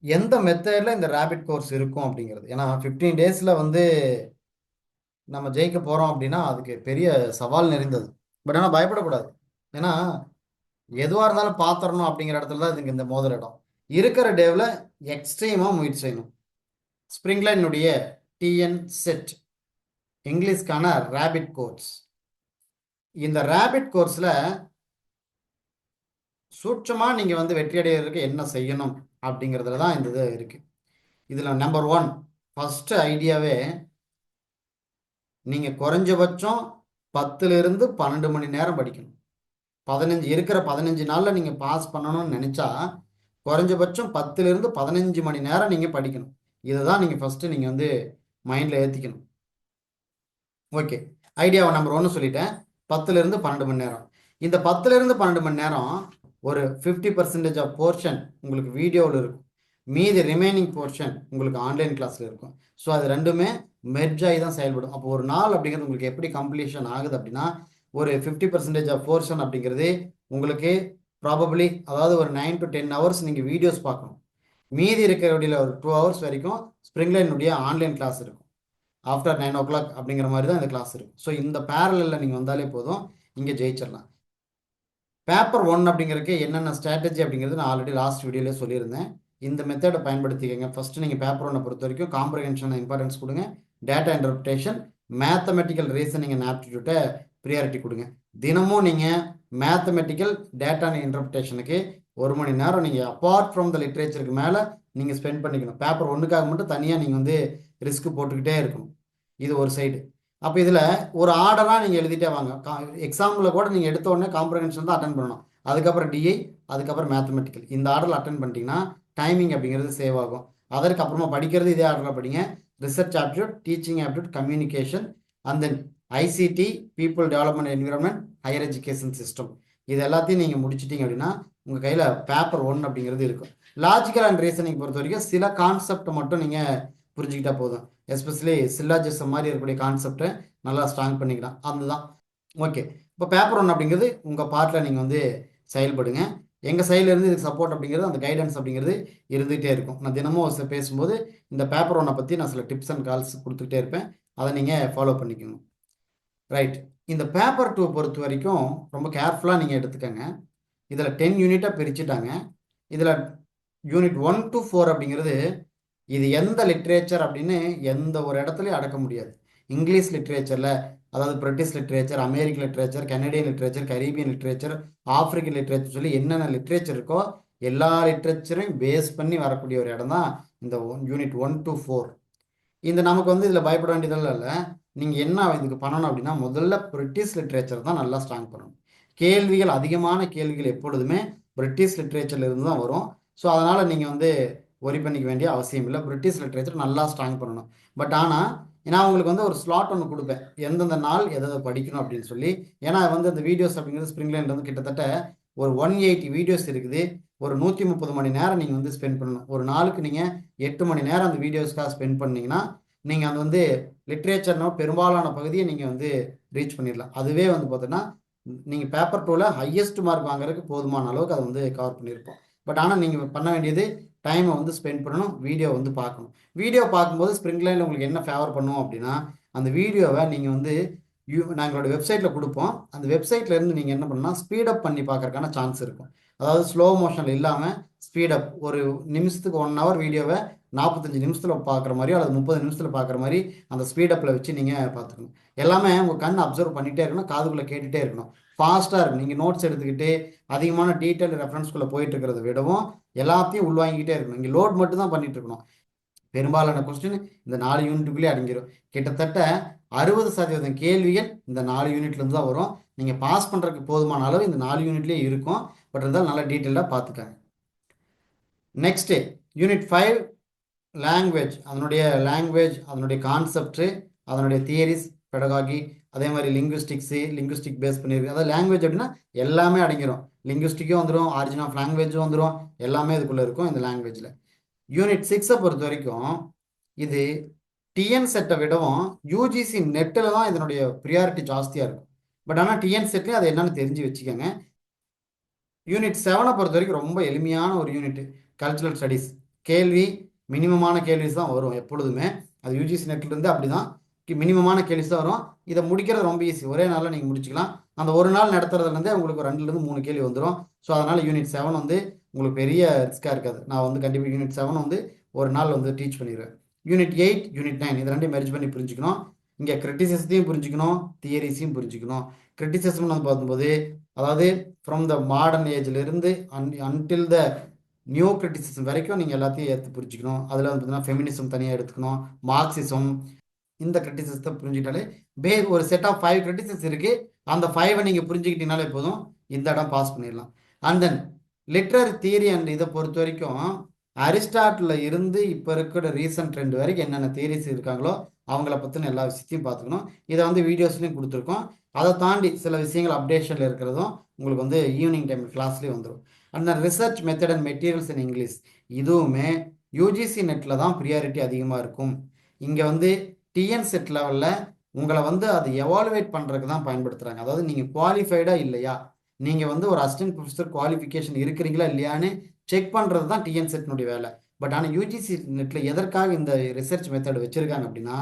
எந்த மெத்தடில் இந்த ரேபிட் கோர்ஸ் இருக்கும் அப்படிங்கிறது. ஏன்னா 15 டேஸில் வந்து நம்ம ஜெயிக்க போகிறோம் அப்படின்னா அதுக்கு பெரிய சவால் நிறைந்தது. பட் ஆனால் பயப்படக்கூடாது. ஏன்னா எதுவாக இருந்தாலும் பார்த்துடணும் அப்படிங்கிற இடத்துல தான் இதுக்கு இந்த மோதிர இடம். இருக்கிற டேவில் எக்ஸ்ட்ரீமாக முயற்சி செய்யணும். ஸ்ப்ரிங்லைனுடைய டிஎன் செட் இங்கிலீஷ்க்கான ரேபிட் கோர்ஸ். இந்த ரேபிட் கோர்ஸில் சூட்சமாக நீங்கள் வந்து வெற்றி அடைகிறதுக்கு என்ன செய்யணும் அப்படிங்கிறதுல தான் இந்த இது இருக்குது. இதில் நம்பர் 1 ஃபஸ்ட்டு ஐடியாவே, நீங்கள் குறைஞ்சபட்சம் 10லிருந்து 12 மணி நேரம் படிக்கணும். 15 நாளில் நீங்கள் பாஸ் பண்ணணும்னு நினச்சா குறைஞ்சபட்சம் 10லிருந்து 15 மணி நேரம் நீங்கள் படிக்கணும். இதை தான் நீங்கள் ஃபஸ்ட்டு நீங்கள் வந்து மைண்டில் ஏற்றிக்கணும். ஓகே, ஐடியாவை நம்பர் 1 சொல்லிட்டேன். 10லிருந்து 12 மணி நேரம். இந்த 10லிருந்து 12 மணி நேரம் ஒரு 50% ஆஃப் போர்ஷன் உங்களுக்கு வீடியோவில் இருக்கும். மீதி ரிமைனிங் போர்ஷன் உங்களுக்கு ஆன்லைன் கிளாஸில் இருக்கும். ஸோ அது ரெண்டுமே மெர்ஜ் ஆகி தான் செயல்படும். அப்போ ஒரு நாள் அப்படிங்கிறது உங்களுக்கு எப்படி கம்ப்ளீஷன் ஆகுது அப்படின்னா, ஒரு 50% ஆஃப் போர்ஷன் அப்படிங்கிறது உங்களுக்கு ப்ராபப்ளி, அதாவது ஒரு 9 to 10 ஹவர்ஸ் நீங்கள் வீடியோஸ் பார்க்கணும். மீதி இருக்கிற வழியில் ஒரு 2 ஹவர்ஸ் வரைக்கும் ஸ்ப்ரிங்லைனுடைய ஆன்லைன் கிளாஸ் இருக்கும். ஆஃப்டர் 9 o'clock அப்படிங்கிற மாதிரி தான் இந்த கிளாஸ் இருக்கும். ஸோ இந்த பேரலில் நீங்கள் வந்தாலே போதும், இங்கே ஜெயிச்சிடலாம். பேப்பர் 1 அப்படிங்கிறதுக்கு என்னென்ன ஸ்ட்ராட்டஜி அப்படிங்கிறது நான் ஆல்ரெடி லாஸ்ட் வீடியோலேயே சொல்லியிருந்தேன். இந்த மெத்தடை பயன்படுத்திக்கங்க. ஃபஸ்ட்டு நீங்கள் பேப்பர் 1 பொறுத்த வரைக்கும் காம்ப்ரிஹென்ஷனை இம்பார்ட்டன்ஸ் கொடுங்க. Data interpretation, mathematical reasoning and ஆப்டிடியூட்டை ப்ரியாரிட்டி கொடுங்க. தினமும் நீங்கள் மேத்தமெட்டிக்கல் டேட்டா இன்டர்பிரேஷனுக்கு 1 மணி நேரம் நீங்கள் அப்பார்ட் ஃப்ரம் த லிட்ரேச்சருக்கு மேலே நீங்கள் ஸ்பெண்ட் பண்ணிக்கணும். பேப்பர் 1க்காக மட்டும் தனியாக நீங்கள் வந்து ரிஸ்க் போட்டுக்கிட்டே இருக்கணும். இது ஒரு சைடு. அப்போ இதில் ஒரு ஆர்டராக நீங்கள் எழுதிட்டே வாங்க. எக்ஸாம்பிள் கூட நீங்கள் எடுத்த உடனே காம்ப்ரிஹென்ஷன் தான் அட்டன் பண்ணணும். அதுக்கப்புறம் டிஐ, அதுக்கப்புறம் மேத்தமெட்டிக்கல். இந்த ஆர்டரில் அட்டன் பண்ணிட்டீங்கன்னா டைமிங் அப்படிங்கிறது சேவ் ஆகும். அதற்கு அப்புறமா படிக்கிறது இதே ஆர்டரில் படிங்க. Research aptitude, teaching aptitude, communication, and then ICT, people development environment, higher education system. இது எல்லாத்தையும் நீங்கள் முடிச்சிட்டிங்க அப்படின்னா உங்கள் கையில் பேப்பர் 1 அப்படிங்கிறது இருக்கும். லாஜிக்கல் அண்ட் ரீசனிங் பொறுத்த வரைக்கும் சில கான்செப்டை மட்டும் நீங்கள் புரிஞ்சுக்கிட்டா போதும். எஸ்பெஷலி சில்லாஜிசம் மாதிரி இருக்கக்கூடிய கான்செப்டை நல்லா ஸ்ட்ராங் பண்ணிக்கலாம். அதுதான் ஓகே. இப்போ பேப்பர் 1 அப்படிங்கிறது உங்கள் பார்ட்டில் நீங்கள் வந்து செயல்படுங்க. எங்கள் சைட்லேருந்து இதுக்கு சப்போர்ட் அப்படிங்கிறது, அந்த கைடன்ஸ் அப்படிங்கிறது இருந்துகிட்டே இருக்கும். நான் தினமும் பேசும்போது இந்த பேப்பர் 1 பற்றி நான் சில டிப்ஸ் அண்ட் கால்ஸ் கொடுத்துக்கிட்டே இருப்பேன். அதை நீங்கள் ஃபாலோ பண்ணிக்கணும். ரைட். இந்த பேப்பர் 2 பொறுத்த வரைக்கும் ரொம்ப கேர்ஃபுல்லாக நீங்கள் எடுத்துக்கங்க. இதில் 10 யூனிட்டாக பிரிச்சுட்டாங்க. இதில் யூனிட் 1 to 4 அப்படிங்கிறது இது எந்த லிட்ரேச்சர் அப்படின்னு எந்த ஒரு இடத்துலையும் அடக்க முடியாது. இங்கிலீஷ் லிட்ரேச்சரில், அதாவது British literature, American literature, Canadian literature, Caribbean literature, African literature சொல்லி என்னென்ன லிட்ரேச்சர் இருக்கோ எல்லா லிட்ரேச்சரையும் பேஸ் பண்ணி வரக்கூடிய ஒரு இடம் தான் இந்த யூனிட் 1 to 4. இந்த நமக்கு வந்து இதில் பயப்பட வேண்டியதெல்லாம் இல்லை. நீங்கள் என்ன இதுக்கு பண்ணணும் அப்படின்னா, முதல்ல பிரிட்டிஷ் லிட்ரேச்சர் தான் நல்லா ஸ்ட்ராங் பண்ணணும். கேள்விகள், அதிகமான கேள்விகள் எப்பொழுதுமே பிரிட்டிஷ் லிட்ரேச்சர்ல இருந்து தான் வரும். ஸோ அதனால் நீங்கள் வந்து ஒரி பண்ணிக்க வேண்டிய அவசியம் இல்லை. பிரிட்டிஷ் லிட்ரேச்சர் நல்லா ஸ்ட்ராங் பண்ணணும். பட் ஆனால் நான் உங்களுக்கு வந்து ஒரு ஸ்லாட் ஒன்று கொடுப்பேன், எந்தெந்த நாள் எதை படிக்கணும் அப்படின்னு சொல்லி. ஏன்னா வந்து அந்த வீடியோஸ் அப்படிங்கிறது ஸ்ப்ரிங்லைன்லேருந்து கிட்டத்தட்ட ஒரு 180 வீடியோஸ் இருக்குது. ஒரு 130 மணி நேரம் நீங்கள் வந்து ஸ்பெண்ட் பண்ணணும். ஒரு நாளுக்கு நீங்கள் 8 மணி நேரம் அந்த வீடியோஸ்க்காக ஸ்பெண்ட் பண்ணிங்கன்னா நீங்கள் அது வந்து லிட்ரேச்சர்னோ பெரும்பாலான பகுதியை நீங்கள் வந்து ரீச் பண்ணிடலாம். அதுவே வந்து பார்த்தீங்கன்னா நீங்கள் பேப்பர் 2ல் ஹையஸ்ட் மார்க் வாங்குறதுக்கு போதுமான அளவுக்கு அதை வந்து கவர் பண்ணியிருப்போம். பட் ஆனால் நீங்கள் பண்ண வேண்டியது டைமை வந்து ஸ்பெண்ட் பண்ணணும், வீடியோ வந்து பார்க்கணும். வீடியோ பார்க்கும்போது ஸ்ப்ரிங்லைனில் உங்களுக்கு என்ன ஃபேவர் பண்ணுவோம் அப்படின்னா, அந்த வீடியோவை நீங்கள் வந்து நாங்களோட வெப்சைட்டில் கொடுப்போம். அந்த வெப்சைட்லேருந்து நீங்கள் என்ன பண்ணால் ஸ்பீடப் பண்ணி பார்க்கறதுக்கான சான்ஸ் இருக்கும். அதாவது ஸ்லோ மோஷனில் இல்லாமல் ஸ்பீடப், ஒரு நிமிஷத்துக்கு 1 hour வீடியோவை 45 நிமிஷத்தில் பார்க்குற மாதிரியோ அல்லது 30 நிமிஷத்தில் பார்க்குற மாதிரி அந்த ஸ்பீடப்பில் வச்சு நீங்கள் பார்த்துக்கணும். எல்லாமே உங்கள் கண் அப்சர்வ் பண்ணிகிட்டே இருக்கணும், காதுக்குள்ளே கேட்டுகிட்டே இருக்கணும். ஃபாஸ்ட்டாக இருக்கும். நீங்கள் நோட்ஸ் எடுத்துக்கிட்டு அதிகமான டீட்டெயில் ரெஃபரன்ஸ்குள்ளே போயிட்டு இருக்கிறத விடவும் எல்லாத்தையும் உள்வாங்கிக்கிட்டே இருக்கணும். இங்கே லோட் மட்டும் தான் பண்ணிட்டு இருக்கணும். பெரும்பாலான கொஸ்டின் இந்த 4 யூனிட்டுக்குள்ளே அடங்கிடும். கிட்டத்தட்ட 60% கேள்விகள் இந்த 4 யூனிட்லேருந்து தான் வரும். நீங்கள் பாஸ் பண்ணுறதுக்கு போதுமான அளவு இந்த 4 யூனிட்லேயே இருக்கும். பட் இருந்தாலும் நல்லா டீட்டெயிலாக பார்த்துக்காங்க. Next unit 5 language. அதனுடைய கான்செப்ட்டு, அதனுடைய தியரிஸ், பெடகாகி, அதே மாதிரி லிங்குஸ்டிக் பேஸ் பண்ணியிருக்கு. அதாவது லாங்குவேஜ் அப்படின்னா எல்லாமே அடங்கிடும். லிங்குஸ்டிக்கும் வந்துடும், ஆரிஜின் ஆஃப் லாங்குவேஜும் வந்துடும், எல்லாமே இதுக்குள்ளே இருக்கும் இந்த லாங்குவேஜில். யூனிட் 6 பொறுத்த வரைக்கும் இது டிஎன் செட்டை விடவும் யூஜிசி நெட்டில் தான் இதனுடைய ப்ரியாரிட்டி ஜாஸ்தியாக இருக்கும். பட் ஆனால் டிஎன் செட்லேயும் அது என்னன்னு தெரிஞ்சு வச்சுக்கோங்க. யூனிட் 7 பொறுத்த வரைக்கும் ரொம்ப எளிமையான ஒரு யூனிட், கல்ச்சுரல் ஸ்டடீஸ். கேள்வி மினிமமான கேள்விஸ் தான் வரும் எப்பொழுதுமே. அது யூஜிசி நெட்லேருந்து அப்படி தான் மினிமமான கேள்விஸ் தான் வரும். இதை முடிக்கிறது ரொம்ப ஈஸி, ஒரே நாளில் நீங்கள் முடிச்சுக்கலாம். அந்த ஒரு நாள் நடத்துறதுலேருந்தே உங்களுக்கு 2லேருந்து 3 கேள்வி வந்துடும். ஸோ அதனால் யூனிட் 7 வந்து உங்களுக்கு பெரிய ரிஸ்க்காக இருக்காது. நான் வந்து கண்டிப்பாக யூனிட் 7 வந்து ஒரு நாள் வந்து டீச் பண்ணிடுவேன். யூனிட் 8 யூனிட் 9 இது ரெண்டையும் மெர்ஜ் பண்ணி புரிஞ்சுக்கணும். இங்கே கிரிட்டிசிசத்தையும் புரிஞ்சுக்கணும், தியரிஸையும் புரிஞ்சுக்கணும். கிரிட்டிசிசம்னு வந்து பார்க்கும்போது அதாவது ஃப்ரம் த மாடர்ன் ஏஜ்லேருந்து அன்டில் த நியூ கிரிட்டிசிசம் வரைக்கும் நீங்கள் எல்லாத்தையும் ஏற்று புரிஞ்சுக்கணும். அதில் வந்து பார்த்தீங்கன்னா ஃபெமினிசம் தனியாக எடுத்துக்கணும், மார்க்சிசம், இந்த கிரிட்டிசிசத்தை புரிஞ்சுக்கிட்டாலே ஒரு செட் ஆஃப் 5 கிரிட்டிசிஸ் இருக்குது. அந்த 5 நீங்கள் புரிஞ்சுக்கிட்டீங்கனாலே போதும், இந்த இடம் பாஸ் பண்ணிடலாம். And then literary theory and இதை பொறுத்த வரைக்கும் அரிஸ்டாட்டில் இருந்து இப்போ இருக்கிற ரீசன்ட் ட்ரெண்ட் வரைக்கும் என்னென்ன தியரிஸ் இருக்காங்களோ அவங்கள பற்றின எல்லா விஷயத்தையும் பார்த்துக்கணும். இதை வந்து வீடியோஸ்லையும் கொடுத்துருக்கோம். அதை தாண்டி சில விஷயங்கள் அப்டேஷனில் இருக்கிறதும் உங்களுக்கு வந்து ஈவினிங் டைம் கிளாஸ்லேயும் வந்துடும். அந்த research method and materials in English இதுவுமே யூஜிசி நெட்டில் தான் ப்ரியாரிட்டி அதிகமாக இருக்கும். இங்கே வந்து டிஎன் செட் லெவலில் உங்களை வந்து அது எவாலுவேட் பண்ணுறதுக்கு தான் பயன்படுத்துகிறாங்க. அதாவது நீங்கள் குவாலிஃபைடாக இல்லையா, நீங்கள் வந்து ஒரு அசிஸ்டன்ட் ப்ரொஃபஸர் குவாலிஃபிகேஷன் இருக்கிறீங்களா இல்லையான்னு செக் பண்ணுறது தான் டிஎன் செட்னுடைய வேலை. பட் ஆனால் யூஜிசி நெட்டில் எதற்காக இந்த ரிசர்ச் மெத்தட் வச்சுருக்காங்க அப்படின்னா,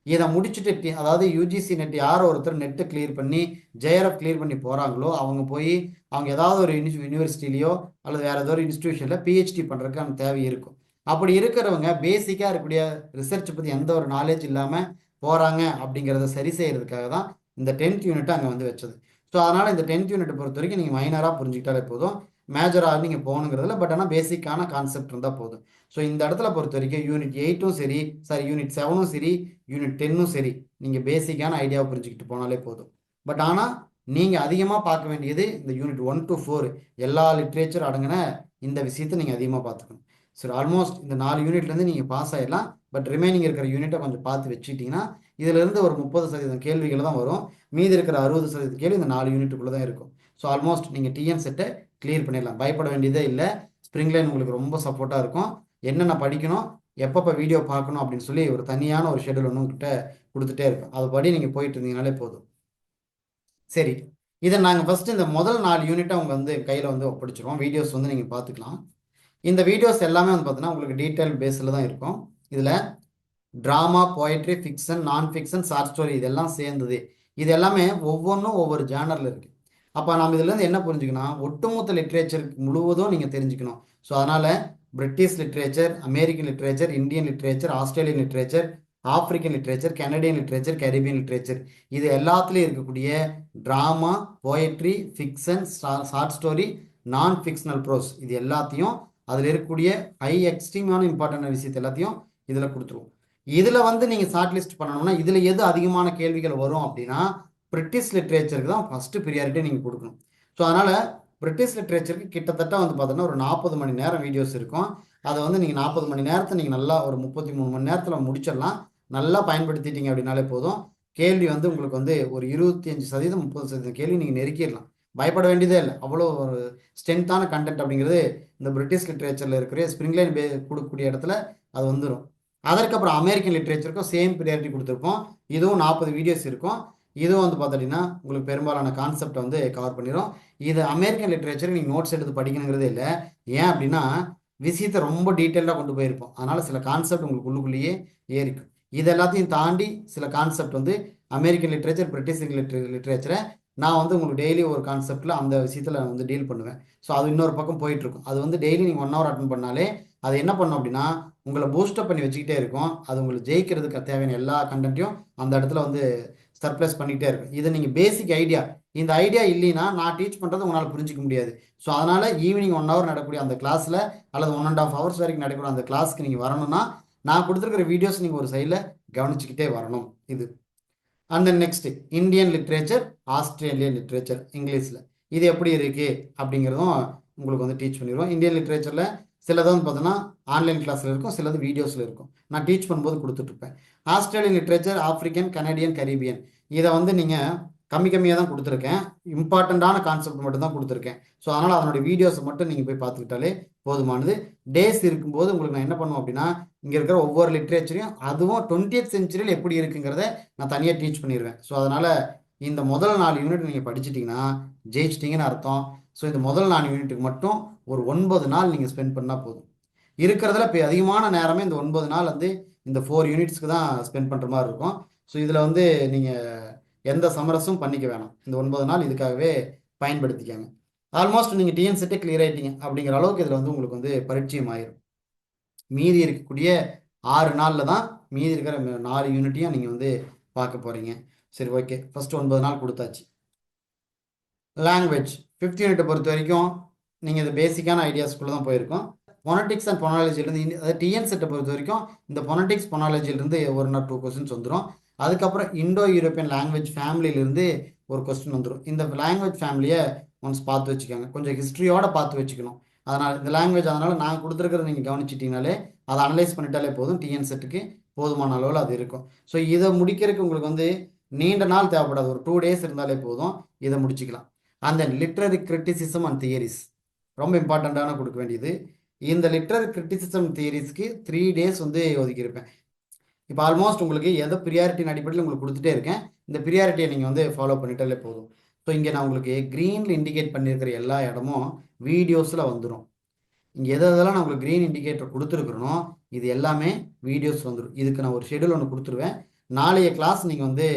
இதை முடிச்சுட்டு அதாவது யூஜிசி நெட் யாரோ ஒருத்தர் நெட்டை கிளியர் பண்ணி ஜேஆர்எஃப் கிளியர் பண்ணி போகிறாங்களோ அவங்க போய் அவங்க ஏதாவது ஒரு யூனிவர்சிட்டிலையோ அல்லது வேறு ஏதோ ஒரு இன்ஸ்டியூஷனில் பிஹெச்டி பண்ணுறதுக்கான தேவை இருக்கும். அப்படி இருக்கிறவங்க பேசிக்காக இருக்கக்கூடிய ரிசர்ச் பற்றி எந்த ஒரு நாலேஜ் இல்லாமல் போகிறாங்க அப்படிங்கிறத சரி செய்கிறதுக்காக தான் இந்த 10th யூனிட்டை அங்கே வந்து வச்சது. ஸோ அதனால் இந்த 10th யூனிட்டை பொறுத்த வரைக்கும் நீங்கள் மைனராக புரிஞ்சுக்கிட்டாலே போதும், மேஜராக நீங்கள் போகணுங்கிறதுல. பட் ஆனால் பேசிக்கான கான்செப்ட் இருந்தால் போதும். ஸோ இந்த இடத்துல பொறுத்த வரைக்கும் யூனிட் 8ம் சரி, யூனிட் 7ம் சரி, யூனிட் 10ம் சரி, நீங்கள் பேசிக்கான ஐடியாவை புரிஞ்சுக்கிட்டு போனாலே போதும். பட் ஆனால் நீங்கள் அதிகமாக பார்க்க வேண்டியது இந்த யூனிட் 1 to 4 எல்லா லிட்ரேச்சர் அடங்கின இந்த விஷயத்தை நீங்கள் அதிகமாக பார்த்துக்கணும். சரி, ஆல்மோஸ்ட் இந்த 4 யூனிட்லேருந்து நீங்கள் பாஸ் ஆகிடலாம். பட் ரிமைனிங் இருக்கிற யூனிட்டை கொஞ்சம் பார்த்து வச்சுக்கிட்டிங்கன்னா இதிலிருந்து ஒரு 30% கேள்விகள் தான் வரும். மீதி இருக்கிற 60% கேள்வி இந்த 4 யூனிட்டுக்குள்ளே தான் இருக்கும். ஸோ ஆல்மோஸ்ட் நீங்கள் டிஎன் செட்டை கிளியர் பண்ணிடலாம், பயப்பட வேண்டியதே இல்லை. ஸ்ப்ரிங் லைன் உங்களுக்கு ரொம்ப சப்போர்ட்டாக இருக்கும். என்னென்ன படிக்கணும், எப்பப்போ வீடியோ பார்க்கணும் அப்படின்னு சொல்லி ஒரு தனியான ஒரு ஷெடியூல் ஒன்று உங்ககிட்ட கொடுத்துட்டே இருக்கும். அதுபடி நீங்கள் போயிட்டு இருந்தீங்கனாலே போதும். சரி, இதை நாங்கள் ஃபஸ்ட்டு இந்த முதல் 4 யூனிட்டை அவங்க வந்து கையில் வந்து ஒப்படைச்சிருவோம். வீடியோஸ் வந்து நீங்கள் பார்த்துக்கலாம். இந்த வீடியோஸ் எல்லாமே வந்து பார்த்தீங்கன்னா உங்களுக்கு டீட்டெயில் பேஸில் தான் இருக்கும். இதில் ட்ராமா, போயட்ரி, ஃபிக்ஷன், நான் ஃபிக்ஷன், ஷார்ட் ஸ்டோரி இதெல்லாம் சேர்ந்தது. இது எல்லாமே ஒவ்வொன்றும் ஒவ்வொரு ஜேர்னலில் இருக்குது. அப்போ நம்ம இதுலேருந்து என்ன புரிஞ்சுக்கணும், ஒட்டுமொத்த லிட்ரேச்சர் முழுவதும் நீங்கள் தெரிஞ்சுக்கணும். ஸோ அதனால் British literature, American literature, Indian literature, Australian literature, African literature, Canadian literature, Caribbean literature இது எல்லாத்துலேயும் இருக்கக்கூடிய drama, poetry, fiction, short story, நான் ஃபிக்ஷனல் ப்ரோஸ் இது எல்லாத்தையும் அதில் இருக்கக்கூடிய ஹை எக்ஸ்ட்ரீமான இம்பார்ட்டன்ட் விஷயத்தை எல்லாத்தையும் இதில் கொடுத்துருவோம். இதில் வந்து நீங்கள் ஷார்ட் லிஸ்ட் பண்ணணும்னா இதில் எது அதிகமான கேள்விகள் வரும் அப்படின்னா பிரிட்டிஷ் லிட்ரேச்சருக்கு தான் ஃபஸ்ட்டு ப்ரியாரிட்டி நீங்கள் கொடுக்கணும். ஸோ அதனால் பிரிட்டிஷ் லிட்ரேச்சருக்கு கிட்டத்தட்ட வந்து பார்த்தோன்னா ஒரு 40 மணி நேரம் வீடியோஸ் இருக்கும். அதை வந்து நீங்கள் 40 மணி நேரத்தை நீங்கள் நல்லா ஒரு 33 மணி நேரத்தில் முடிச்சிடலாம். நல்லா பயன்படுத்திட்டீங்க அப்படின்னாலே போதும். கேள்வி வந்து உங்களுக்கு வந்து ஒரு 25% 30% கேள்வி நீங்கள் நெருக்கிடலாம். பயப்பட வேண்டியதே இல்லை. அவ்வளோ ஒரு ஸ்ட்ரென்த்தான கண்டென்ட் அப்படிங்கிறது இந்த பிரிட்டிஷ் லிட்ரேச்சரில் இருக்கிற ஸ்ப்ரிங் லைன் கொடுக்கக்கூடிய இடத்துல அது வந்துடும். அதற்கப்புறம் அமெரிக்கன் லிட்ரேச்சருக்கும் சேம் ப்ரியாரிட்டி கொடுத்துருப்போம். இதுவும் 40 வீடியோஸ் இருக்கும். இதுவும் வந்து பார்த்துட்டிங்கன்னா உங்களுக்கு பெரும்பாலான கான்செப்டை வந்து கவர் பண்ணிடும். இது அமெரிக்கன் லிட்ரேச்சருக்கு நீங்கள் நோட்ஸ் எடுத்து படிக்கணுங்கிறதே இல்லை. ஏன் அப்படின்னா விஷயத்தை ரொம்ப டீட்டெயிலாக கொண்டு போயிருப்போம். அதனால் சில கான்செப்ட் உங்களுக்கு உள்ளுக்குள்ளேயே ஏறிக்கும். இது எல்லாத்தையும் தாண்டி சில கான்செப்ட் வந்து அமெரிக்கன் லிட்ரேச்சர், பிரிட்டிஷ் லிட்ரேச்சரை நான் வந்து உங்களுக்கு டெய்லி ஒரு கான்செப்டில் அந்த விஷயத்தில் வந்து டீல் பண்ணுவேன். ஸோ அது இன்னொரு பக்கம் போயிட்டுருக்கும். அது வந்து டெய்லி நீங்கள் 1 hour அட்டன் பண்ணாலே அது என்ன பண்ணும் அப்படின்னா உங்களை பூஸ்டப் பண்ணி வச்சுக்கிட்டே இருக்கும். அது உங்களுக்கு ஜெயிக்கிறதுக்கு தேவையான எல்லா கண்டென்ட்டையும் அந்த இடத்துல வந்து சர்ப்ளஸ் பண்ணிக்கிட்டே இருக்கும். இது நீங்கள் பேசிக் ஐடியா, இந்த ஐடியா இல்லைன்னா நான் டீச் பண்ணுறது உங்களால் புரிஞ்சிக்க முடியாது. ஸோ அதனால் ஈவினிங் 1 hour நடக்கக்கூடிய அந்த கிளாஸில் அல்லது 1.5 hours வரைக்கும் நடக்கக்கூடிய அந்த கிளாஸ்க்கு நீங்கள் வரணும்னா நான் கொடுத்துருக்கிற வீடியோஸ் நீங்கள் ஒரு சைடில் கவனிச்சுக்கிட்டே வரணும். இது and then next Indian literature, Australian literature இங்கிலீஷில் இது எப்படி இருக்குது அப்படிங்கிறதும் உங்களுக்கு வந்து டீச் பண்ணிடுவோம். இந்தியன் லிட்ரேச்சரில் சிலது வந்து பார்த்தோன்னா ஆன்லைன் கிளாஸில் இருக்கும், சிலது வீடியோஸில் இருக்கும். நான் டீச் பண்ணும்போது கொடுத்துட்ருப்பேன். Australian literature, African, Canadian, Caribbean இதை வந்து நீங்கள் கம்மியாக தான் கொடுத்துருக்கேன். இம்பார்ட்டண்ட்டான கான்செப்ட் மட்டும் தான் கொடுத்துருக்கேன். ஸோ அதனால் அதனுடைய வீடியோஸை மட்டும் நீங்கள் போய் பார்த்துக்கிட்டாலே போதுமானது. டேஸ் இருக்கும்போது உங்களுக்கு நான் என்ன பண்ணுவோம் அப்படின்னா இங்கே இருக்கிற ஒவ்வொரு லிட்ரேச்சரையும் அதுவும் 20th centuryயில் எப்படி இருக்குங்கிறத நான் தனியாக டீச் பண்ணிடுவேன். ஸோ அதனால் இந்த முதல் 4 யூனிட் நீங்கள் படிச்சிட்டிங்கன்னா ஜெயிச்சிட்டிங்கன்னு அர்த்தம். ஸோ இந்த முதல் 4 யூனிட்டுக்கு மட்டும் ஒரு 9 நாள் நீங்கள் ஸ்பெண்ட் பண்ணால் போதும். இருக்கிறதுல இப்போ அதிகமான நேரமே இந்த 9 நாள் வந்து இந்த 4 யூனிட்ஸ்க்கு தான் ஸ்பெண்ட் பண்ணுற மாதிரி இருக்கும். ஸோ இதில் வந்து நீங்கள் எந்த சமரசும் பண்ணிக்க வேணாம். இந்த 9 நாள் இதுக்காகவே பயன்படுத்திக்கங்க. ஆல்மோஸ்ட் நீங்கள் டிஎன்செட்டே கிளியர் ஆகிட்டீங்க அப்படிங்கிற அளவுக்கு இதில் வந்து உங்களுக்கு வந்து பரிச்சயம் ஆயிரும். மீதி இருக்கக்கூடிய 6 நாளில் தான் மீதி இருக்கிற 4 யூனிட்டையும் நீங்கள் வந்து பார்க்க போகிறீங்க. சரி, ஓகே. ஃபஸ்ட்டு 9 நாள் கொடுத்தாச்சு. லாங்குவேஜ் 5th யூனிட்டை பொறுத்த வரைக்கும் நீங்கள் இந்த பேசிக்கான ஐடியாஸ்குள்ளே தான் போயிருக்கோம். பொனட்டிக்ஸ் அண்ட் பொனாலஜிலேருந்து அதாவது டிஎன்செட்டை பொறுத்த வரைக்கும் இந்த பொனட்டிக்ஸ் பொனாலஜிலிருந்து 1 or 2 கொஸ்டின்ஸ் வந்துடும். அதுக்கப்புறம் இண்டோ யூரோப்பியன் லாங்குவேஜ் ஃபேமிலியிலேருந்து ஒரு கொஸ்டின் வந்துடும். இந்த லாங்குவேஜ் ஃபேமிலியை ஒன்ஸ் பார்த்து வச்சுக்கோங்க. கொஞ்சம் ஹிஸ்ட்ரியோட பார்த்து வச்சுக்கணும். அதனால் இந்த லாங்குவேஜ் அதனால் நான் கொடுத்துருக்கிறத நீங்கள் கவனிச்சிட்டிங்கனாலே அதை அனலைஸ் பண்ணிட்டாலே போதும். டிஎன்செட்டுக்கு போதுமான அளவில் அது இருக்கும். ஸோ இதை முடிக்கிறதுக்கு உங்களுக்கு வந்து நீண்ட நாள் தேவைப்படாது. ஒரு 2 days இருந்தாலே போதும், இதை முடிச்சிக்கலாம். அந்த லிட்ரரி கிரிட்டிசிசம் அண்ட் தியரிஸ் ரொம்ப இம்பார்ட்டண்ட்டான கொடுக்க வேண்டியது. இந்த லிட்ரரி கிரிட்டிசிசம் தியரிஸ்க்கு 3 days வந்து ஒதுக்கியிருப்பேன். இப்போ ஆல்மோஸ்ட் உங்களுக்கு எதை ப்ரியாரிட்டின் அடிப்படையில் உங்களுக்கு கொடுத்துட்டே இருக்கேன். இந்த ப்ரியாரிட்டியை நீங்கள் வந்து ஃபாலோ பண்ணிட்டாலே போதும். ஸோ இங்கே நான் உங்களுக்கு க்ரீனில் இண்டிகேட் பண்ணியிருக்கிற எல்லா இடமும் வீடியோஸில் வந்துடும். இங்கே எதெல்லாம் நான் உங்களுக்கு க்ரீன் இண்டிகேட்டர் கொடுத்துருக்குறனோ இது எல்லாமே வீடியோஸ் வந்துடும். இதுக்கு நான் ஒரு ஷெடியூல் ஒன்று கொடுத்துருவேன். நாளைய கிளாஸ் நீங்கள் வந்து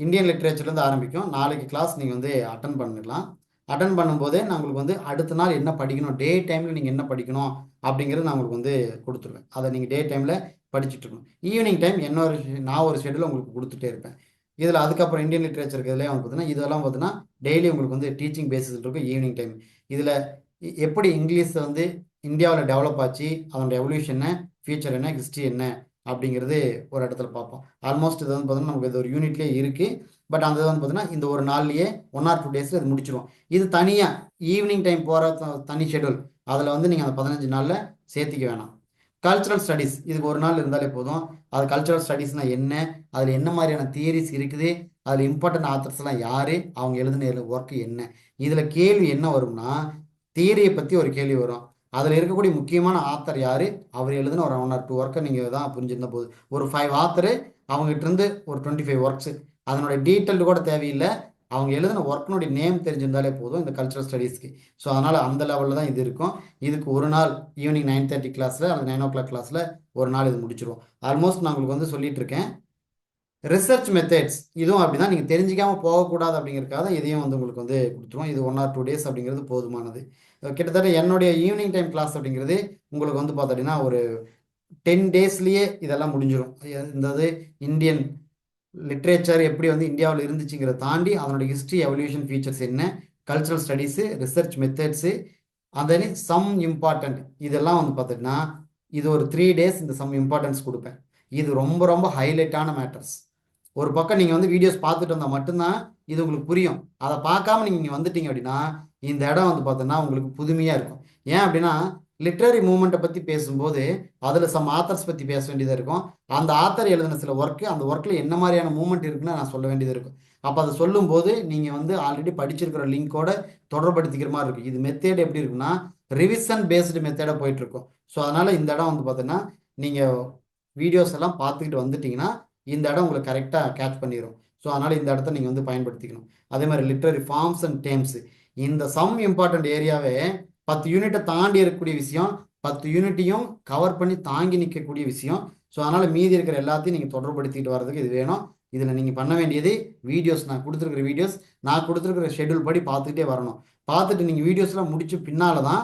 இந்தியன் லிட்ரேச்சர்லேருந்து ஆரம்பிக்கும். நாளைக்கு கிளாஸ் நீங்கள் வந்து அட்டன் பண்ணிடலாம். அட்டன் பண்ணும்போதே நான் உங்களுக்கு வந்து அடுத்த நாள் என்ன படிக்கணும், டே டைமில் நீங்கள் என்ன படிக்கணும் அப்படிங்கிறது நான் உங்களுக்கு வந்து கொடுத்துருவேன். அதை நீங்கள் டே டைமில் படிச்சுட்டு இருக்கணும். ஈவினிங் டைம் நான் ஒரு ஷெடியூல் உங்களுக்கு கொடுத்துட்டே இருப்பேன். இதில் அதுக்கப்புறம் இந்தியன் லிட்ரேச்சருக்கு இதில் வந்து பார்த்தீங்கன்னா இதெல்லாம் பார்த்தீங்கன்னா டெய்லி உங்களுக்கு வந்து டீச்சிங் பேசிஸ் இருக்கும் ஈவினிங் டைம். இதில் எப்படி இங்கிலீஷ் வந்து இந்தியாவில் டெவலப் ஆச்சு, அதோட எவல்யூஷன் என்ன, ஃபியூச்சர் என்ன, ஹிஸ்ட்ரி என்ன அப்படிங்கிறது ஒரு இடத்துல பார்ப்போம். ஆல்மோஸ்ட் இது வந்து பார்த்தீங்கன்னா நமக்கு இது ஒரு யூனிட்லேயே இருக்குது. பட் அந்த இது வந்து பார்த்தீங்கன்னா இந்த ஒரு நாள்லேயே 1 or 2 days இது முடிச்சிடும். இது தனியாக ஈவினிங் டைம் போகிற தனி ஷெடியூல். அதில் வந்து நீங்கள் அந்த 15 நாளில் சேர்த்திக்க வேணாம். கல்ச்சுரல் ஸ்டடீஸ் இதுக்கு ஒரு நாள் இருந்தாலே போதும். அது கல்ச்சுரல் ஸ்டடீஸ்னால் என்ன, அதில் என்ன மாதிரியான தியரிஸ் இருக்குது, அதில் இம்பார்ட்டன்ட் ஆத்தர்ஸ்லாம் யார், அவங்க எழுதின ஒர்க்கு என்ன. இதில் கேள்வி என்ன வரும்னா தியரியை பற்றி ஒரு கேள்வி வரும். அதில் இருக்கக்கூடிய முக்கியமான ஆத்தர் யார், அவர் எழுதின ஒரு 1 or 2 ஒர்க்கை நீங்கள் தான் புரிஞ்சிருந்த போது. ஒரு 5 ஆத்தரு அவங்ககிட்ட இருந்து ஒரு 25 ஒர்க்ஸு, அதனுடைய டீட்டெயில்டு கூட தேவையில்லை. அவங்க எழுதின ஒர்க்கினுடைய நேம் தெரிஞ்சிருந்தாலே போதும் இந்த கல்ச்சுரல் ஸ்டடீஸ்க்கு. ஸோ அதனால் அந்த லெவலில் தான் இது இருக்கும். இதுக்கு ஒரு நாள் ஈவினிங் 9:30 கிளாஸில் அல்லது 9 o'clock கிளாஸில் ஒரு நாள் இது முடிச்சிருவோம். ஆல்மோஸ்ட் நான் உங்களுக்கு வந்து சொல்லிட்டு இருக்கேன். ரிசர்ச் மெத்தட்ஸ் இதுவும் அப்படி தான். நீங்கள் தெரிஞ்சிக்காமல் போகக்கூடாது அப்படிங்கிறதுக்காக இதையும் வந்து உங்களுக்கு வந்து கொடுத்துருவோம். இது 1 or 2 days அப்படிங்கிறது போதுமானது. கிட்டத்தட்ட என்னுடைய ஈவினிங் டைம் கிளாஸ் அப்படிங்கிறது உங்களுக்கு வந்து பார்த்தீங்கன்னா ஒரு 10 daysலேயே இதெல்லாம் முடிஞ்சிடும். இந்த இந்தியன் லிட்ரேச்சர் எப்படி வந்து இந்தியாவில் இருந்துச்சுங்கிறத தாண்டி அதனுடைய ஹிஸ்ட்ரி, எவல்யூஷன், ஃபீச்சர்ஸ் என்ன, கல்ச்சுரல் ஸ்டடீஸு, ரிசர்ச் மெத்தட்ஸு, அதனி சம் இம்பார்ட்டண்ட் இதெல்லாம் வந்து பார்த்திங்கன்னா இது ஒரு 3 days இந்த சம் இம்பார்ட்டன்ஸ் கொடுப்பேன். இது ரொம்ப ரொம்ப ஹைலைட்டான மேட்டர்ஸ். ஒரு பக்கம் நீங்கள் வந்து வீடியோஸ் பார்த்துட்டு வந்தால் மட்டும்தான் இது உங்களுக்கு புரியும். அதை பார்க்காம நீங்கள் இங்கே வந்துட்டீங்க அப்படின்னா இந்த இடம் வந்து பார்த்தோன்னா உங்களுக்கு புதுமையாக இருக்கும். ஏன் அப்படின்னா லிட்ரரி மூமெண்ட்டை பற்றி பேசும்போது அதில் சம் ஆத்தர்ஸ் பற்றி பேச வேண்டியதாக இருக்கும். அந்த ஆத்தர் எழுதின சில ஒர்க்கு, அந்த ஒர்க்கில் என்ன மாதிரியான மூமெண்ட் இருக்குன்னு நான் சொல்ல வேண்டியது இருக்கும். அப்போ அதை சொல்லும்போது நீங்கள் வந்து ஆல்ரெடி படிச்சிருக்கிற லிங்கோட தொடர்படுத்திக்கிற மாதிரி இருக்கும். இது மெத்தேட் எப்படி இருக்குன்னா ரிவிஷன் பேஸ்டு மெத்தேடாக போயிட்டுருக்கும். ஸோ அதனால் இந்த இடம் வந்து பார்த்தீங்கன்னா நீங்கள் வீடியோஸ் எல்லாம் பார்த்துக்கிட்டு வந்துட்டிங்கன்னா இந்த இடம் உங்களுக்கு கரெக்டாக கேட்ச் பண்ணிடும். ஸோ அதனால் இந்த இடத்த நீங்கள் வந்து பயன்படுத்திக்கணும். அதே மாதிரி லிட்ரரி ஃபார்ம்ஸ் அண்ட் டேர்ம்ஸ் இந்த சம் இம்பார்ட்டண்ட் ஏரியாவே 10 யூனிட்டை தாண்டி இருக்கக்கூடிய விஷயம், 10 யூனிட்டையும் கவர் பண்ணி தாங்கி நிற்கக்கூடிய விஷயம். ஸோ அதனால் மீதி இருக்கிற எல்லாத்தையும் நீங்கள் தொடர்படுத்திட்டு வர்றதுக்கு இது வேணும். இதில் நீங்கள் பண்ண வேண்டியது வீடியோஸ், நான் கொடுத்துருக்கிற வீடியோஸ், நான் கொடுத்துருக்கிற ஷெடியூல் படி பார்த்துக்கிட்டே வரணும். பார்த்துட்டு நீங்கள் வீடியோஸ்லாம் முடிச்சு பின்னால் தான்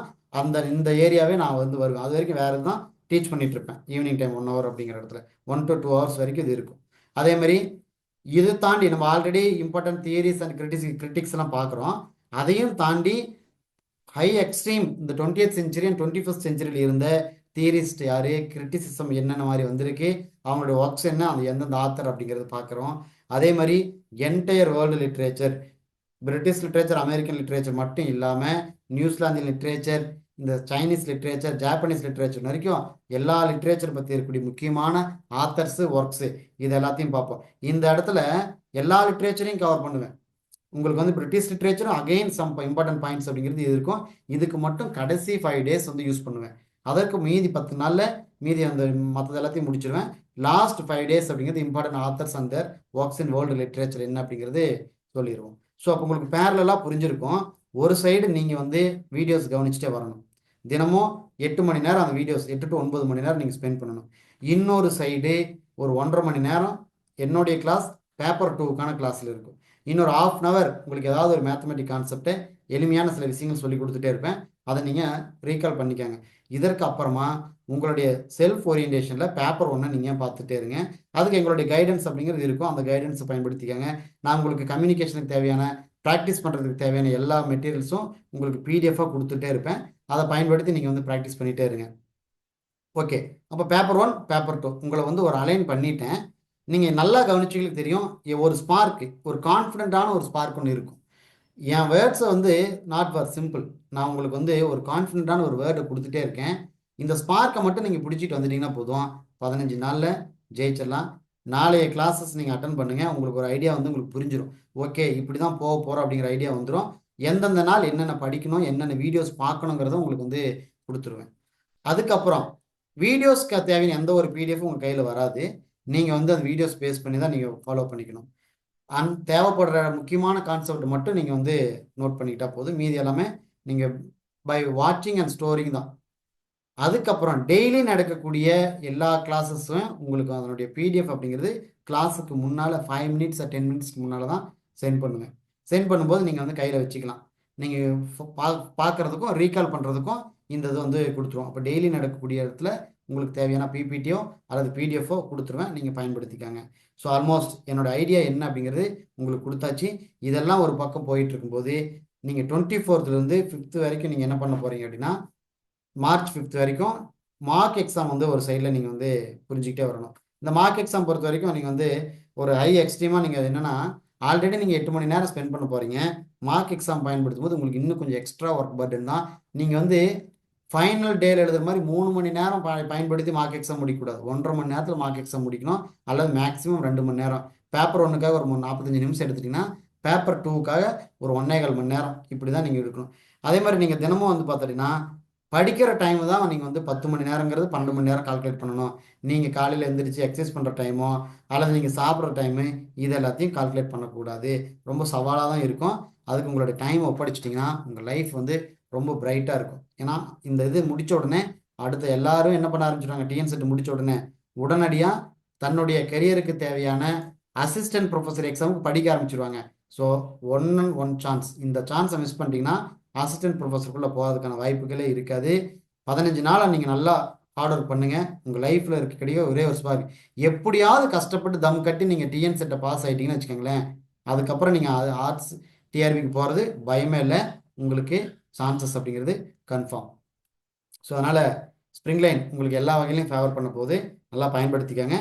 இந்த ஏரியாவே நான் வந்து வருவேன். அது வரைக்கும் வேறு தான் டீச் பண்ணிட்டு இருப்பேன். ஈவினிங் டைம் 1 hour அப்படிங்கிற இடத்துல 1 to 2 hours வரைக்கும் இது இருக்கும். அதே மாதிரி இது தாண்டி நம்ம already important theories and critics எல்லாம் பார்க்குறோம். அதையும் தாண்டி ஹை எக்ஸ்ட்ரீம் இந்த 20th century அண்ட் 21st centuryல இருந்த தியரிஸ்ட் யார், கிரிட்டிசிசம் என்னென்ன மாதிரி வந்திருக்கு, அவங்களுடைய ஒர்க்ஸ் என்ன, அந்த எந்தெந்த ஆத்தர் அப்படிங்கிறது பார்க்குறோம். அதே மாதிரி entire world literature, British literature, American literature மட்டும் இல்லாமல் நியூசிலாந்து லிட்ரேச்சர், இந்த சைனீஸ் லிட்ரேச்சர், ஜாப்பனீஸ் லிட்ரேச்சர் வரைக்கும் எல்லா லிட்ரேச்சர் பற்றி இருக்கக்கூடிய முக்கியமான ஆத்தர்ஸு, ஒர்க்ஸு இது எல்லாத்தையும் பார்ப்போம். இந்த இடத்துல எல்லா லிட்ரேச்சரையும் கவர் பண்ணுவேன். உங்களுக்கு வந்து பிரிட்டிஷ் லிட்ரேச்சரும் அகெயின் சம் இம்பார்ட்டன்ட் பாயிண்ட்ஸ் அப்படிங்கிறது இது இருக்கும். இதுக்கு மட்டும் கடைசி 5 days வந்து யூஸ் பண்ணுவேன். அதற்கு மீதி 10 நாளில் மீதி அந்த மற்றது எல்லாத்தையும் முடிச்சிருவேன். லாஸ்ட் 5 days அப்படிங்கிறது important authors and their works in world literature என்ன அப்படிங்கிறது சொல்லிடுவோம். ஸோ அப்போ உங்களுக்கு பேரலாக புரிஞ்சிருக்கும். ஒரு சைடு நீங்கள் வந்து வீடியோஸ் கவனிச்சுட்டே வரணும். தினமும் 8 மணி நேரம் அந்த வீடியோஸ் 8 to 9 மணி நேரம் நீங்கள் ஸ்பெண்ட் பண்ணணும். இன்னொரு சைடு ஒரு 1.5 மணி நேரம் என்னுடைய கிளாஸ் பேப்பர் 2க்கான கிளாஸில் இருக்கும். இன்னொரு ½ அன் ஹவர் உங்களுக்கு ஏதாவது ஒரு மேத்தமெட்டிக் கான்செப்டை எளிமையான சில விஷயங்கள் சொல்லி கொடுத்துட்டே இருப்பேன். அதை நீங்கள் ரீகால் பண்ணிக்கோங்க. இதற்கு அப்புறமா உங்களுடைய செல்ஃப் ஓரியன்டேஷனில் பேப்பர் 1 நீங்கள் பார்த்துட்டே இருங்க. அதுக்கு எங்களுடைய கைடன்ஸ் அப்படிங்கிறது இருக்கும். அந்த கைடன்ஸை பயன்படுத்திக்கோங்க. நான் உங்களுக்கு கம்யூனிகேஷனுக்கு தேவையான ப்ராக்டிஸ் பண்ணுறதுக்கு தேவையான எல்லா மெட்டீரியல்ஸும் உங்களுக்கு பிடிஎஃபாக கொடுத்துட்டே இருப்பேன். அதை பயன்படுத்தி நீங்கள் வந்து ப்ராக்டிஸ் பண்ணிகிட்டே இருங்க. ஓகே, அப்போ பேப்பர் 1 பேப்பர் 2 உங்களை வந்து ஒரு அலைன் பண்ணிட்டேன். நீங்கள் நல்லா கவனிச்சிங்களுக்கு தெரியும், ஒரு ஸ்பார்க்கு, ஒரு கான்ஃபிடென்ட்டான ஒரு ஸ்பார்க் ஒன்று இருக்கும். என் வேர்ட்ஸை வந்து நாட் ஃபார் சிம்பிள், நான் உங்களுக்கு வந்து ஒரு கான்ஃபிடென்ட்டான ஒரு வேர்டை கொடுத்துட்டே இருக்கேன். இந்த ஸ்பார்க்கை மட்டும் நீங்கள் பிடிச்சிட்டு வந்துட்டீங்கன்னா போதும், 15 நாளில் ஜெயிச்சிடலாம். நாளைய கிளாஸஸ் நீங்கள் அட்டன் பண்ணுங்கள். உங்களுக்கு ஒரு ஐடியா வந்து உங்களுக்கு புரிஞ்சிடும். ஓகே, இப்படி தான் போக போகிறோம் அப்படிங்கிற ஐடியா வந்துடும். எந்தெந்த நாள் என்னென்ன படிக்கணும், என்னென்ன வீடியோஸ் பார்க்கணுங்கிறத உங்களுக்கு வந்து கொடுத்துருவேன். அதுக்கப்புறம் வீடியோஸ்க்கு தேவையான எந்த ஒரு பிடிஎஃப்பும் உங்கள் கையில் வராது. நீங்கள் வந்து அந்த வீடியோஸ் பேஸ் பண்ணி தான் நீங்கள் ஃபாலோ பண்ணிக்கணும். தேவைப்படுற முக்கியமான கான்செப்ட் மட்டும் நீங்கள் வந்து நோட் பண்ணிக்கிட்டா போதும். மீதி எல்லாமே நீங்கள் பை வாட்சிங் அண்ட் ஸ்டோரிங் தான். அதுக்கப்புறம் டெய்லி நடக்கக்கூடிய எல்லா கிளாஸஸும் உங்களுக்கு அதனுடைய பிடிஎஃப் அப்படிங்கிறது கிளாஸுக்கு முன்னால் 5 மினிட்ஸ் 10 மினிட்ஸ்க்கு முன்னால் தான் சென்ட் பண்ணுவேன். சென்ட் பண்ணும்போது நீங்கள் வந்து கையில் வச்சுக்கலாம். நீங்கள் பார்க்குறதுக்கும் ரீகால் பண்ணுறதுக்கும் இந்த இது வந்து கொடுத்துருவோம். அப்போ டெய்லி நடக்கக்கூடிய இடத்துல உங்களுக்கு தேவையான பிபிடியோ அல்லது பிடிஎஃபோ கொடுத்துருவேன். நீங்கள் பயன்படுத்திக்காங்க. ஸோ ஆல்மோஸ்ட் என்னோடய ஐடியா என்ன அப்படிங்கிறது உங்களுக்கு கொடுத்தாச்சு. இதெல்லாம் ஒரு பக்கம் போயிட்டு இருக்கும்போது நீங்கள் 24th வரைக்கும் நீங்கள் என்ன பண்ண போகிறீங்க அப்படின்னா, மார்ச் 5 வரைக்கும் மார்க் எக்ஸாம் வந்து ஒரு சைடில் நீங்கள் வந்து புரிஞ்சுக்கிட்டே வரணும். இந்த மார்க் எக்ஸாம் பொறுத்த வரைக்கும் நீங்கள் வந்து ஒரு ஹை எக்ஸ்ட்ரீமாக நீங்கள் என்னென்னா, ஆல்ரெடி நீங்கள் 8 மணி நேரம் ஸ்பெண்ட் பண்ண போகிறீங்க. மார்க் எக்ஸாம் பயன்படுத்தும் போது உங்களுக்கு இன்னும் கொஞ்சம் எக்ஸ்ட்ரா ஒர்க் பர்டன் தான். நீங்கள் வந்து ஃபைனல் டேல எழுதுற மாதிரி 3 மணி நேரம் பயன்படுத்தி மார்க் எக்ஸாம் முடிக்கக்கூடாது. 1.5 மணி நேரத்தில் மார்க் எக்ஸாம் முடிக்கணும். அல்லது மேக்ஸிமம் 2 மணி நேரம். பேப்பர் 1க்காக ஒரு 45 நிமிஷம் எடுத்துட்டிங்கன்னா, பேப்பர் 2க்காக ஒரு 1.25 மணி நேரம் இப்படி தான் நீங்கள் எடுக்கணும். அதே மாதிரி நீங்கள் தினமும் வந்து பார்த்துட்டிங்கன்னா, படிக்கிற டைம் தான் நீங்கள் வந்து 10 மணி நேரங்கிறது 12 மணி நேரம் கால்குலேட் பண்ணணும். நீங்கள் காலையில் எழுந்திரிச்சு எக்ஸசைஸ் பண்ணுற டைமோ அல்லது நீங்கள் சாப்பிட்ற டைமு இது எல்லாத்தையும் கால்குலேட் பண்ணக்கூடாது. ரொம்ப சவாலாக தான் இருக்கும். அதுக்கு உங்களுடைய டைம் ஒப்படைச்சிட்டிங்கன்னா உங்கள் லைஃப் வந்து ரொம்ப பிரைட்டாக இருக்கும். ஏன்னா இந்த இது முடித்த உடனே அடுத்த எல்லாரும் என்ன பண்ண ஆரம்பிச்சிடுவாங்க, டிஎன் செட் முடித்த உடனே உடனடியாக தன்னுடைய கெரியருக்கு தேவையான அசிஸ்டன்ட் ப்ரொஃபஸர் எக்ஸாமுக்கு படிக்க ஆரம்பிச்சிடுவாங்க. ஸோ ஒன் சான்ஸ், இந்த சான்ஸை மிஸ் பண்ணிட்டீங்கன்னா அசிஸ்டன்ட் ப்ரொஃபஸருக்குள்ளே போகிறதுக்கான வாய்ப்புகளே இருக்காது. 15 நாளாக நீங்கள் நல்லா ஹார்ட் ஒர்க் பண்ணுங்கள். உங்கள் லைஃப்பில் இருக்கக்கூடிய ஒரே ஒரு ஸ்பார்க், எப்படியாவது கஷ்டப்பட்டு தம் கட்டி நீங்கள் டிஎன் செட்டை பாஸ் ஆகிட்டீங்கன்னு வச்சுக்கோங்களேன், அதுக்கப்புறம் நீங்கள் ஆர்ட்ஸ் டிஆர்பிக்கு போகிறது பயமே இல்லை. உங்களுக்கு சான்சஸ் அப்படிங்கிறது கன்ஃபார்ம். ஸோ அதனால் ஸ்ப்ரிங் லைன் உங்களுக்கு எல்லா வகையிலையும் ஃபேவர் பண்ண போது நல்லா பயன்படுத்திக்கோங்க.